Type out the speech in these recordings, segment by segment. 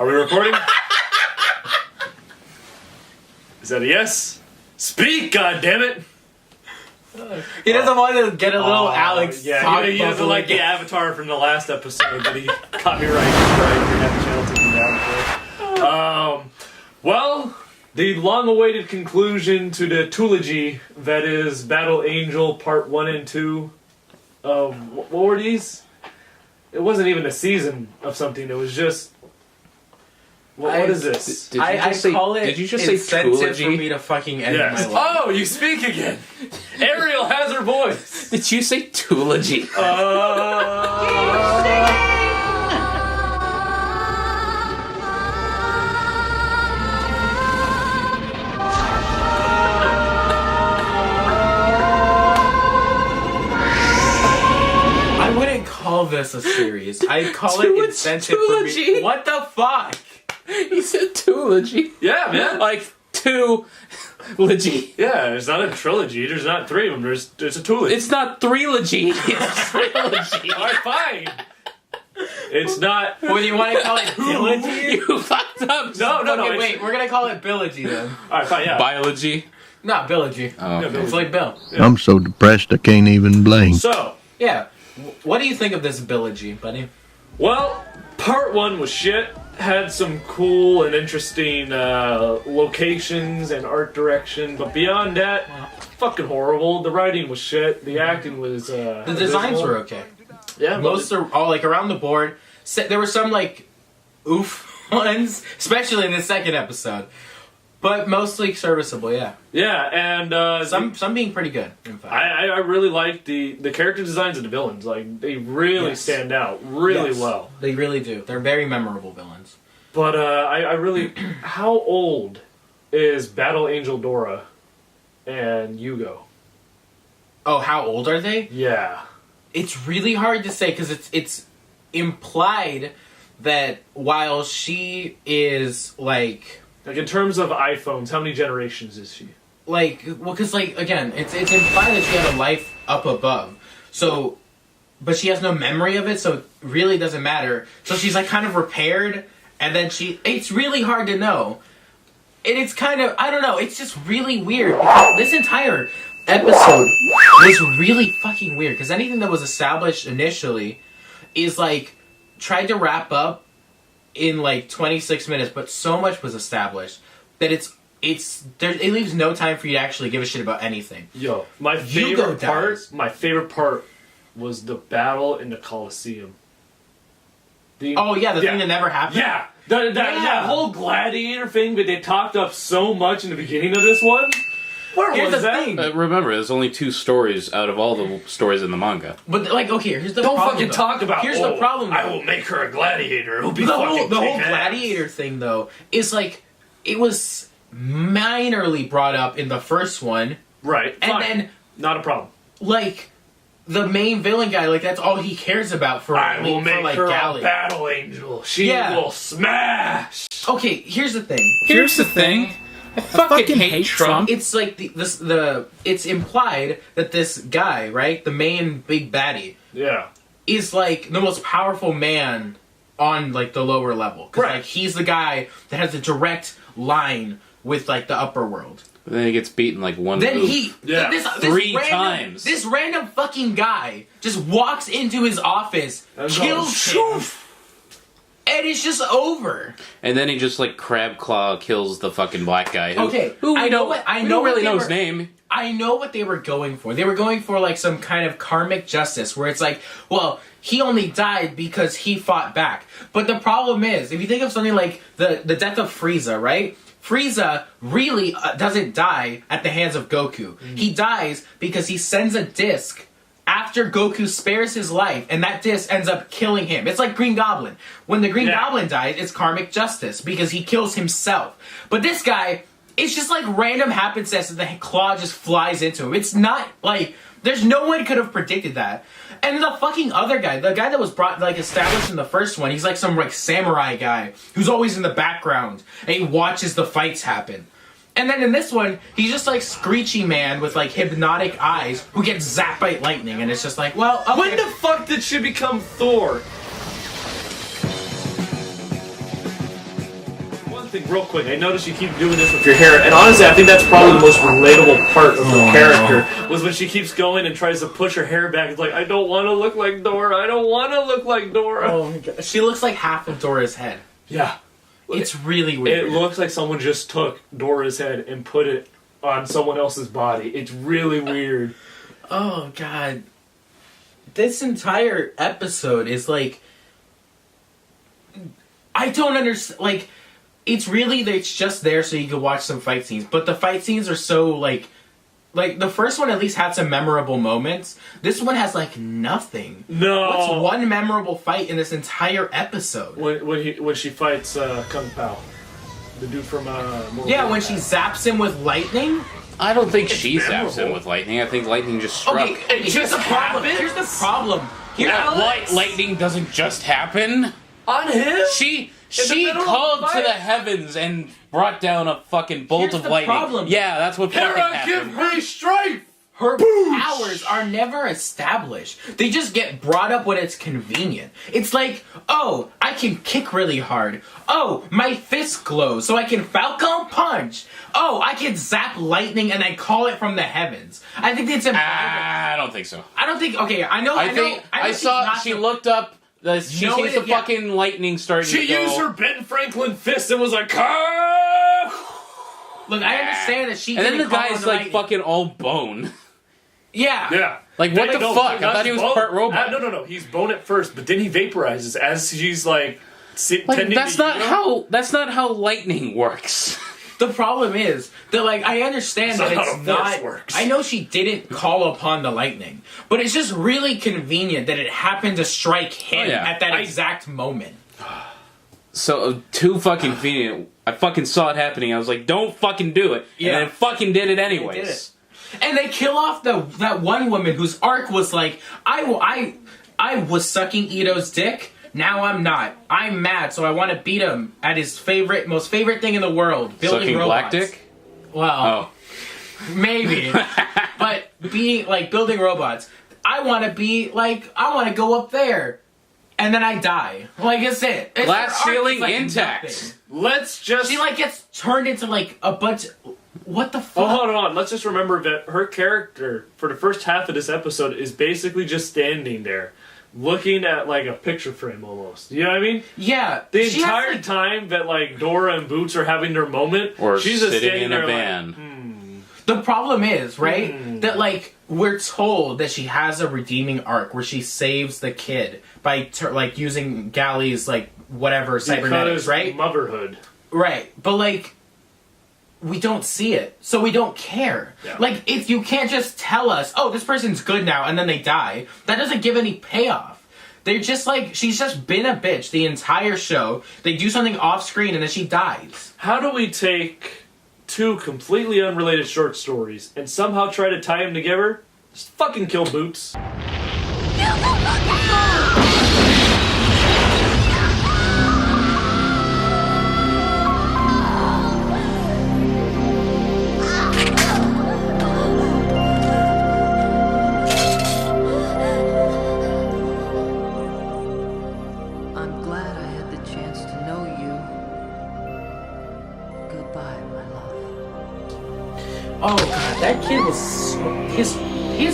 Are we recording? Is that a yes? Speak, goddammit! He doesn't want to get a little Alex. Yeah, he doesn't like the avatar from the last episode, but he copyright strike. We have the channel taken down for. Well, the long-awaited conclusion to the trilogy that is Battle Angel Part 1 and 2. What were these? It wasn't even a season of something. It was just. What is this? Did you just say incentive trilogy? for me to fucking end Yes. my life. Oh, you speak again. Ariel has her voice. Did you say trilogy? I wouldn't call this a series. I'd call it incentive for me. trilogy. What the fuck? He said trilogy. Yeah, man. Like two-logy. Yeah, there's not a trilogy. There's not three of them. There's a trilogy. It's not three-logy. It's trilogy. All right, fine. It's not. What do you want to call it? Biology? You fucked up. No. Okay, wait. We're gonna call it Biology then. All right, fine. Yeah. Biology. Not Biology. Oh, okay. Yeah, It's like Bill. Yeah. I'm so depressed I can't even blink. So, Yeah. What do you think of this Biology, buddy? well, part one was shit. Had some cool and interesting locations and art direction, but beyond that, fucking horrible. The writing was shit. The acting was. The designs were okay. Yeah, Most are all like around the board. There were some like oof ones, especially in the second episode, but mostly serviceable. Yeah, Yeah, and some being pretty good. In fact, I really like the character designs of the villains. Like they really Yes. stand out really Yes, well. They really do. They're very memorable villains. But I really, how old is Battle Angel Dora and Yugo? Oh, how old are they? Yeah. It's really hard to say because it's implied that while she is like In terms of iPhones, how many generations is she? because again, it's implied that she had a life up above. So, but she has no memory of it, so it really doesn't matter. So she's like kind of repaired, and then it's really hard to know. And it's kind of, I don't know, it's just really weird. This entire episode was really fucking weird, because anything that was established initially is like, tried to wrap up in like 26 minutes, but so much was established that it leaves no time for you to actually give a shit about anything. Yo, my Yugo favorite part was the battle in the Colosseum. Oh yeah, the thing that never happened? Yeah, that whole gladiator thing that they talked up so much in the beginning of this one. Where Here's was the that? thing. Remember, there's only 2 stories out of all the stories in the manga. But like, okay, here's the Don't problem. fucking talk about. Here's the problem. I will make her a gladiator. It'll be The fucking whole kick-ass. gladiator thing, though, is like it was minorly brought up in the first one, Right, and fine. then Not a problem. like the main villain guy, like that's all he cares about for I will make like her Galley. a battle angel. She Yeah. will smash. Okay, here's the thing. Here's the thing. I fucking hate Trump. It's like it's implied that this guy, right, the main big baddie, Yeah. is like the most powerful man on like the lower level. 'Cause, Right. like he's the guy that has a direct line with like the upper world. Then he gets beaten like one Then move. this 3 random, times. This random fucking guy just walks into his office, And kills him, and it's just over. And then he just like crab claw kills the fucking black guy. Okay, who we I know don't, what- I we know don't what really they know his were- name. I know what they were going for. They were going for like some kind of karmic justice where it's like, well, he only died because he fought back. But the problem is, if you think of something like the death of Frieza, right? Frieza really doesn't die at the hands of Goku. He dies because he sends a disc after Goku spares his life, and that disc ends up killing him. It's like Green Goblin. When the Green Goblin dies, it's karmic justice because he kills himself. But this guy, it's just like random happenstance that the claw just flies into him. It's not like there's no one could have predicted that. And the fucking other guy, the guy that was brought like established in the first one, he's like some like samurai guy who's always in the background and he watches the fights happen. And then in this one, he's just like Screechy Man with like hypnotic eyes who gets zapped by lightning, and it's just like, well, okay. When the fuck did she become Thor? thing real quick. I noticed you keep doing this with your hair, and honestly, I think that's probably the most relatable part of her character, was when she keeps going and tries to push her hair back. It's like, I don't want to look like Dora. I don't want to look like Dora. Oh my god. She looks like half of Dora's head. Yeah. It's really weird. It looks like someone just took Dora's head and put it on someone else's body. It's really weird. Oh god. This entire episode is like... I don't understand. Like, it's just there so you can watch some fight scenes. But the fight scenes are so, like, the first one at least had some memorable moments. This one has, like, nothing. No. What's one memorable fight in this entire episode? When she fights Kung Pao. The dude from Mortal Yeah, when Kombat. she zaps him with lightning. I don't think she memorable. zaps him with lightning. I think lightning just struck. Okay, here's the problem. Here's the problem. Lightning doesn't just happen. On him? She middle of called the to fight? the heavens and brought down a fucking bolt Here's of the lightning. problem. Yeah, that's what fucking Hera, give happened. me strength! Her powers are never established. They just get brought up when it's convenient. It's like, oh, I can kick really hard. Oh, my fist glows, so I can Falcon Punch. Oh, I can zap lightning and I call it from the heavens. I think it's implied. I don't think so. I don't think. Okay, I know. I saw she looked up. She sees the yeah. fucking lightning starting She to go. used her Ben Franklin fist and was like, "Ah!" Look, I understand that she. and then the didn't call guy's on like lightning. fucking all bone. Yeah. Yeah. Like, what the No, fuck? not I thought he was bone. part robot. No. He's bone at first, but then he vaporizes as she's like tending That's to not you. that's not how lightning works. The problem is that, like, I understand That's that not it's how the Force not. works. I know she didn't call upon the lightning, but it's just really convenient that it happened to strike him Oh, yeah. at that exact moment. So too fucking convenient. I fucking saw it happening. I was like, don't fucking do it. Yeah. And then fucking did it anyways. They did it. And they kill off that one woman whose arc was like, I was sucking Ito's dick. Now I'm not. I'm mad, so I want to beat him at his most favorite thing in the world, building Sucking robots. black dick? Well, Oh. maybe. But being, like, building robots. I want to go up there. And then I die. Like, it's it. It's Glass her arc is, ceiling like, intact. nothing. Let's just. She, like, gets turned into, like, a bunch. What the fuck? Oh, hold on. Let's just remember that her character for the first half of this episode is basically just standing there, looking at like a picture frame almost. You know what I mean? Yeah. The she has, entire like, time that like Dora and Boots are having their moment, Or she's just sitting standing in there a like, van. The problem is, right, that, like, we're told that she has a redeeming arc where she saves the kid by, like, using Galley's, like, whatever, cybernetics, because right? motherhood. Right. But, like, we don't see it, so we don't care. Yeah. Like, if you can't just tell us, oh, this person's good now, and then they die, that doesn't give any payoff. They're just like, she's just been a bitch the entire show. They do something off screen, and then she dies. How do we take two completely unrelated short stories and somehow try to tie them together? Just fucking kill Boots. I'm glad I had the chance to know you. Goodbye, my love. Oh, God, that kid was so... His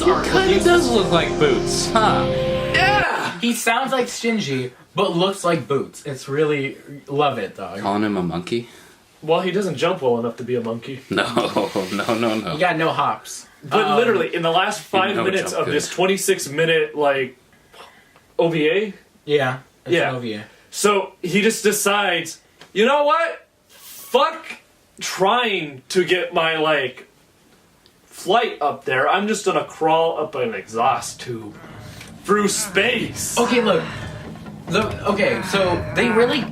arc Kind of does look like Boots, huh? He sounds like Shinji, but looks like Boots. It's really... Love it, dog. Calling him a monkey? Well, he doesn't jump well enough to be a monkey. No. You got no hops. But literally, in the last 5 no minutes jump of good. this 26-minute, like, OVA, Yeah. It's Yeah. an OVA. so he just decides, you know what? Fuck trying to get my, like, flight up there. I'm just gonna crawl up an exhaust tube through space. Okay, look. Okay, so they really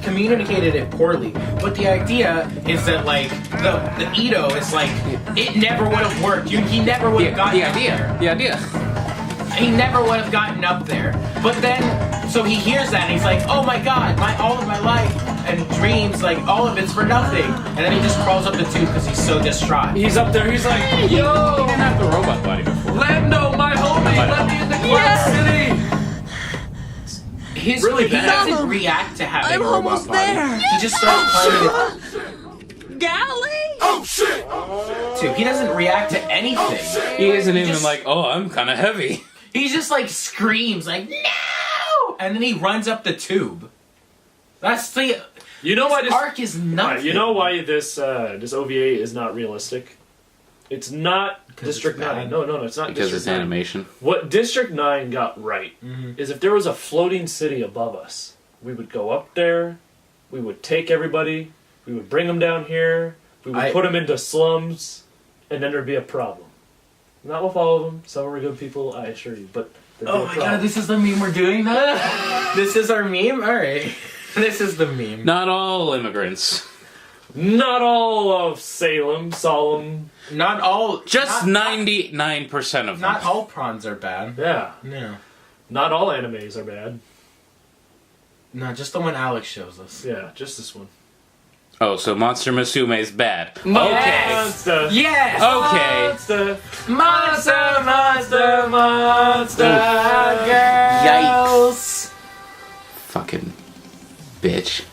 communicated it poorly, but the idea is that, like, the Ito is like, it never would have worked. He never would have gotten up there. The idea. He never would have gotten up there. But then, so he hears that and he's like, oh my god, all of my life and dreams, like, all of it's for nothing. And then he just crawls up the tube because he's so distraught. He's up there, he's like, He yo, didn't have the robot body before. Lando, my homie, let me in the Cloud City. really he bad. doesn't react to having I'm a robot almost body. there. He just starts climbing Galley? too. He doesn't react to anything. He isn't even just- like, oh, I'm kind of heavy. He just like screams like no, and then he runs up the tube. That's the You know why this arc is nothing. You know why this OVA is not realistic? It's not District it's bad. 9. No, it's not Because District it's 9. animation. What District 9 got right Mm-hmm. is if there was a floating city above us, we would go up there, we would take everybody, we would bring them down here, we would put them into slums, and then there'd be a problem. Not with all of them. Some were good people, I assure you, but there'd be Oh a my problem. god, this is the meme we're doing now? This is our meme? Alright. This is the meme. Not all immigrants. Not all of Solemn. Not all... Just not, 99% of them. Not all prawns are bad. Yeah. No. Not all animes are bad. No, just the one Alex shows us. Yeah, just this one. Oh, so Monster Musume is bad. Okay. Monster! Yes! Okay. Monster! Monster, monster, Oof. girls! Fucking bitch.